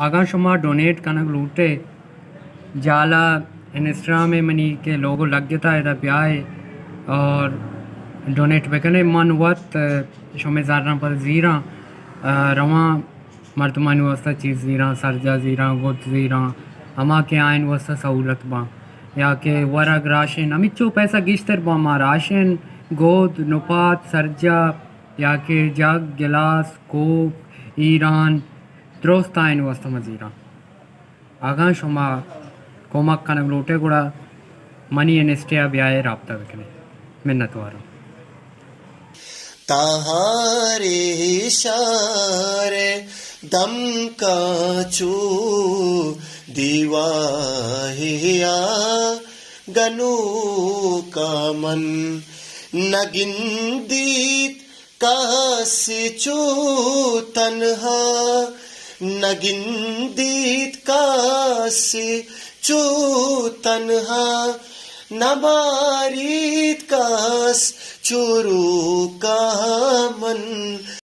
आगा शुमा donate कनक लूटे जाला Instagram में मनी के लोगो लग गया था ब्याह है और डोनेट बेकने मन वत शुमे ज़ारा पर ज़ीरा रवा मर्दमान वस्ता चीज़ ज़ीरा सरजा ज़ीरा गोद ज़ीरा अमा के आयन वस्ता सहूलत बा या के वरग राशन अमिचो पैसा गिश्तर बा मा राशन गोद नुपात सरजा या के जग गिलास कोप ईरान द्रोस्त आयन वस्ता मज़ीरा आगा शुमा कोमक कनक लूटे गुड़ा मनी एनेस्टिया ब्याह राब्ता बेकने मिन्नत वारा ताहारे इशारे दम का चू दीवाहिया गनू का मन नगिंदीत कासे चू तन्हा नगिंदीत कासे चू तन्हा नबारीत कास चोरू का मन